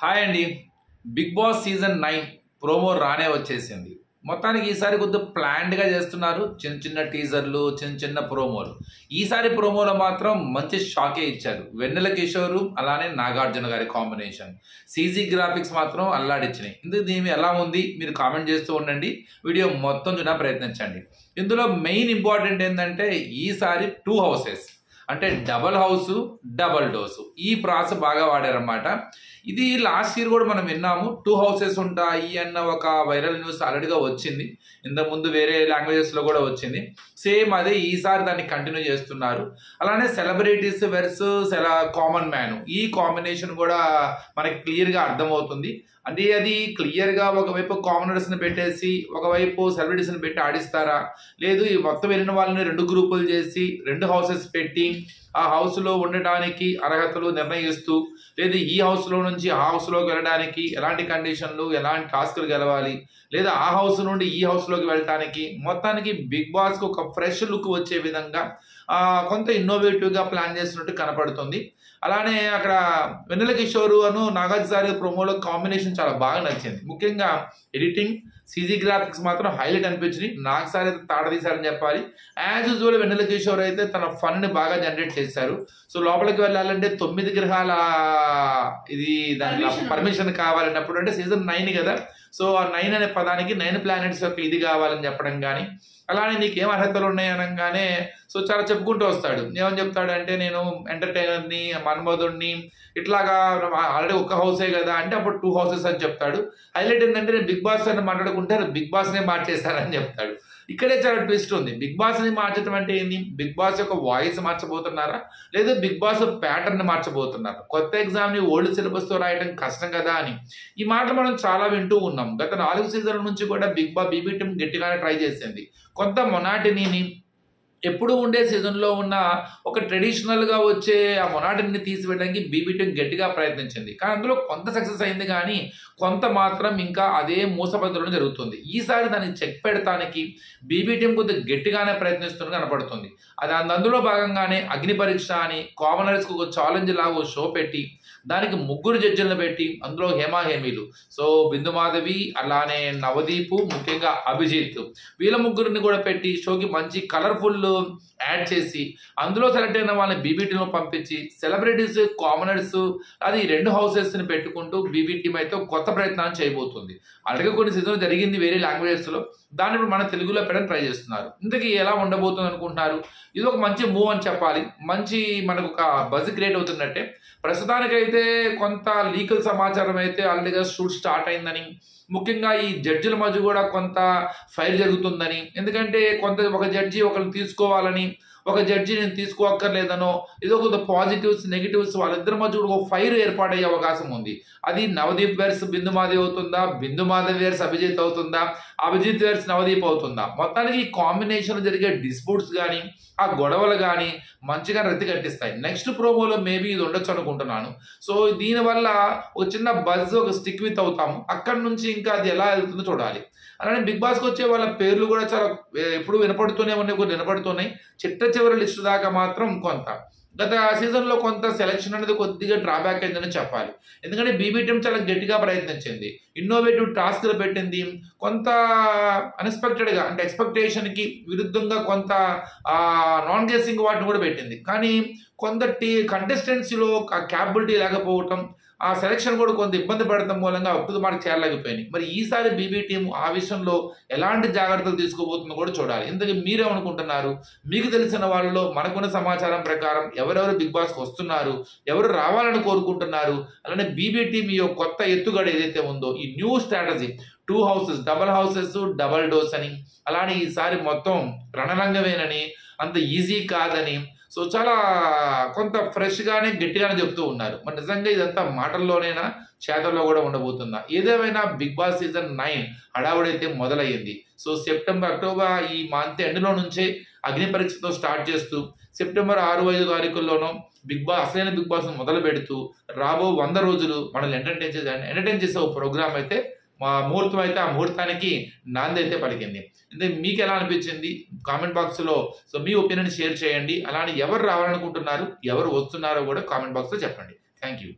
Hi అండి. Big boss season 9 promo రానే వచ్చేసింది. మొత్తానికి ఈసారి కొద్దిగా ప్లాన్డ్గా చేస్తున్నారు. చిన్న చిన్న టీజర్లు, చిన్న చిన్న ప్రోమోలు. ఈసారి ప్రోమోలో మాత్రం మంచి షాకే ఇచ్చారు. వెన్నెల కిషోరు అలానే నాగార్జున గారి కాంబినేషన్. సీజీ గ్రాఫిక్స్ మాత్రం అల్లాడిచ్చినాయి. ఇందుకు దీని ఎలా ఉంది మీరు కామెంట్ చేస్తూ ఉండండి. వీడియో మొత్తం చూడ ప్రయత్నించండి. ఇందులో మెయిన్ ఇంపార్టెంట్ ఏంటంటే ఈసారి 2 హౌసెస్ అంటే డబల్ హౌస్, డబల్ డోసు ఈ ప్రాస బాగా వాడారన్నమాట. ఇది లాస్ట్ ఇయర్ కూడా మనం విన్నాము. 2 హౌసెస్ ఉంటాయి అన్న ఒక వైరల్ న్యూస్ ఆల్రెడీగా వచ్చింది. ఇంతకుముందు వేరే లాంగ్వేజెస్లో కూడా వచ్చింది. సేమ్ అదే ఈసారి దాన్ని కంటిన్యూ చేస్తున్నారు. అలానే సెలబ్రిటీస్ వెర్సెస్ కామన్ మ్యాన్ ఈ కాంబినేషన్ కూడా మనకి క్లియర్గా అర్థమవుతుంది. అంటే అది క్లియర్గా ఒకవైపు కామనర్స్ని పెట్టేసి ఒకవైపు సెలబ్రిటీస్ని పెట్టి ఆడిస్తారా, లేదు ఈ మొత్తం వెళ్ళిన వాళ్ళని 2 గ్రూపులు చేసి 2 హౌసెస్ పెట్టి ఆ హౌస్లో ఉండటానికి అర్హతలు నిర్ణయిస్తూ, లేదు ఈ హౌస్లో నుంచి ఆ హౌస్లోకి వెళ్ళడానికి ఎలాంటి కండిషన్లు, ఎలాంటి టాస్కులు గెలవాలి, లేదా ఆ హౌస్ నుండి ఈ హౌస్లోకి వెళ్ళటానికి మొత్తానికి బిగ్ బాస్కి ఒక ఫ్రెష్ లుక్ వచ్చే విధంగా కొంత ఇన్నోవేటివ్గా ప్లాన్ చేస్తున్నట్టు కనపడుతుంది. అలానే అక్కడ వెన్నెల కిషోరు అను నాగార్జున గారి ప్రోమోలో కాంబినేషన్ చాలా బాగా నచ్చింది. ముఖ్యంగా ఎడిటింగ్, సీజీ గ్రాఫిక్స్ మాత్రం హైలైట్ అనిపించింది. నాకు సార్ అయితే తాడదీశారని చెప్పాలి. యాజ్ యూజువల్ వెన్నెల కిషోర్ అయితే తన ఫన్ని బాగా జనరేట్ చేశారు. సో లోపలికి వెళ్ళాలంటే 9 గ్రహాల ఇది దాని పర్మిషన్ కావాలన్నప్పుడు, అంటే సీజన్ 9 కదా, సో ఆ 9 అనే పదానికి 9 ప్లానెట్స్ యొక్క ఇది కావాలని చెప్పడం కానీ, అలానే నీకేం అర్హతలు ఉన్నాయి అనగానే సో చాలా చెప్పుకుంటూ వస్తాడు. ఏమని చెప్తాడంటే నేను ఎంటర్టైనర్ని, మన్మధుడిని, ఇట్లాగా ఆల్రెడీ ఒక హౌసే కదా అంటే అప్పుడు 2 హౌసెస్ అని చెప్తాడు. హైలైట్ ఏంటంటే నేను బిగ్ బాస్ అని మాట్లాడుకుంటే బిగ్ బాస్నే మార్చేస్తానని చెప్తాడు. ఇక్కడే చాలా ట్విస్ట్ ఉంది. బిగ్ బాస్ని మార్చడం అంటే ఏంది? బిగ్ బాస్ యొక్క వాయిస్ మార్చబోతున్నారా, లేదా బిగ్ బాస్ ప్యాటర్న్ మార్చబోతున్నారా? కొత్త ఎగ్జామ్ని ఓల్డ్ సిలబస్తో రాయడం కష్టం కదా అని ఈ మాటలు మనం చాలా వింటూ ఉన్నాం. గత 4 సీజన్ల నుంచి కూడా బీబీ టీం గట్టిగానే ట్రై చేసింది. కొంత మొనాటినీని ఎప్పుడు ఉండే సీజన్లో ఉన్న ఒక ట్రెడిషనల్గా వచ్చే ఆ మొనాటిని తీసివేయడానికి బీబీ టీం గట్టిగా ప్రయత్నించింది. కానీ అందులో కొంత సక్సెస్ అయింది, కానీ కొంత మాత్రం ఇంకా అదే మూసపద్ధతిలో జరుగుతుంది. ఈసారి దాన్ని చెక్ పెడతానికి బీబీ టీం కొద్దిగా గట్టిగానే ప్రయత్నిస్తున్నట్టు కనపడుతుంది. అది అందులో భాగంగానే అగ్ని పరీక్ష అని కామనర్స్కి ఒక ఛాలెంజ్ లాగా షో పెట్టి దానికి 3 జడ్జిలను పెట్టి అందులో హేమీలు, సో బిందు మాధవి, అలానే నవదీప్, ముఖ్యంగా అభిజిత్, వీళ్ళ 3 కూడా పెట్టి షోకి మంచి కలర్ఫుల్ యాడ్ చేసి అందులో సెలెక్ట్ అయిన వాళ్ళని బీబీ టీంలో పంపించి సెలబ్రిటీస్, కామనర్స్ అది 2 హౌసెస్ని పెట్టుకుంటూ బీబీ టీం అయితే కొత్త ప్రయత్నాన్ని చేయబోతుంది. అలాగే కొన్ని సీజన్ జరిగింది వేరే లాంగ్వేజెస్లో, దాన్ని ఇప్పుడు మన తెలుగులో పెట్టడానికి ట్రై చేస్తున్నారు. ఇంతకీ ఎలా ఉండబోతుంది అనుకుంటున్నారు? ఇది ఒక మంచి మూవ్ అని చెప్పాలి. మంచి మనకు ఒక బజ్ క్రియేట్ అవుతున్నట్టే. ప్రస్తుతానికైతే కొంత లీగల్ సమాచారం అయితే ఆల్రెడీగా షూట్ స్టార్ట్ అయిందని, ముఖ్యంగా ఈ జడ్జిల మధ్య కూడా కొంత ఫైర్ జరుగుతుందని, ఎందుకంటే ఒక జడ్జి ఒకరిని తీసుకోవాలని, ఒక జడ్జి నేను తీసుకోక్కర్లేదనో, ఏదో కొంత పాజిటివ్స్ నెగిటివ్స్ వాళ్ళిద్దరి మధ్య కూడా ఒక ఫైర్ ఏర్పాటయ్యే అవకాశం ఉంది. అది నవదీప్ వేర్స్ బిందు మాధవి అవుతుందా, బిందు మాధవి వేర్స్ అభిజిత్ అవుతుందా, అభిజిత్ వేర్స్ నవదీప్ అవుతుందా? మొత్తానికి ఈ కాంబినేషన్ జరిగే డిస్ప్యూట్స్ కానీ ఆ గొడవలు కానీ మంచిగా రద్దు కట్టిస్తాయి. నెక్స్ట్ ప్రోమోలో మేబీ ఇది ఉండొచ్చు అనుకుంటున్నాను. సో దీనివల్ల ఒక చిన్న బజ్, ఒక స్టిక్ విత్ అవుతాము. అక్కడి నుంచి ఇంకా అది ఎలా వెళ్తుందో చూడాలి. అలానే బిగ్ బాస్కి వచ్చే వాళ్ళ పేర్లు కూడా చాలా ఎప్పుడు వినపడుతూనే ఉన్నాయి, కొన్ని వినపడుతున్నాయి. చివరి లిస్టు దాకా మాత్రం కొంత గత సీజన్లో కొంత సెలక్షన్ అనేది కొద్దిగా డ్రాబ్యాక్ అయిందని చెప్పాలి. ఎందుకంటే బీబీ టీం చాలా గట్టిగా ప్రయత్నించింది, ఇన్నోవేటివ్ టాస్క్లు పెట్టింది, కొంత అన్ఎక్స్పెక్టెడ్గా అంటే ఎక్స్పెక్టేషన్కి విరుద్ధంగా కొంత నాన్ గెస్సింగ్ వాటిని కూడా పెట్టింది. కానీ కొంత కంటెస్టెన్సీలో క్యాపబిలిటీ లేకపోవటం, ఆ సెలక్షన్ కూడా కొంత ఇబ్బంది పడటం మూలంగా అప్ టు ది మార్క్ చేరలేకపోయినాయి. మరి ఈసారి బీబీ టీం ఆ విషయంలో ఎలాంటి జాగ్రత్తలు తీసుకోబోతుందో కూడా చూడాలి. ఇంతకీ మీరేమనుకుంటున్నారు? మీకు తెలిసిన వాళ్ళలో మనకున్న సమాచారం ప్రకారం ఎవరెవరు బిగ్ బాస్కి వస్తున్నారు, ఎవరు రావాలని కోరుకుంటున్నారు? అలానే బీబీ టీం ఈ కొత్త ఎత్తుగడ ఏదైతే ఉందో, ఈ new strategy 2 houses, double houses, double dose అని, అలానే ఈసారి మొత్తం రణరంగమేనని, అంత ఈజీ కాదని, సో చాలా కొంత ఫ్రెష్గానే గట్టిగానే చెప్తూ ఉన్నారు. మరి నిజంగా ఇదంతా మాటల్లోనైనా, చేతల్లో కూడా ఉండబోతుందా? ఏదేమైనా బిగ్ బాస్ సీజన్ 9 హడావుడైతే మొదలయ్యింది. సో సెప్టెంబర్, అక్టోబర్ ఈ మంత్ ఎండ్లో నుంచే అగ్ని పరీక్షతో స్టార్ట్ చేస్తూ సెప్టెంబర్ 6-5 తారీఖుల్లోనూ అసలైన బిగ్ బాస్ మొదలు పెడుతూ రాబో 100 రోజులు మనల్ని ఎంటర్టైన్ చేసే ఒక ప్రోగ్రామ్ అయితే మా ముహూర్తం అయితే ఆ ముహూర్తానికి నాంది అయితే పలికింది. అంటే మీకు ఎలా అనిపించింది కామెంట్ బాక్స్లో సో మీ ఒపీనియన్ షేర్ చేయండి. అలానే ఎవరు రావాలనుకుంటున్నారు, ఎవరు వస్తున్నారో కూడా కామెంట్ బాక్స్లో చెప్పండి. Thank you.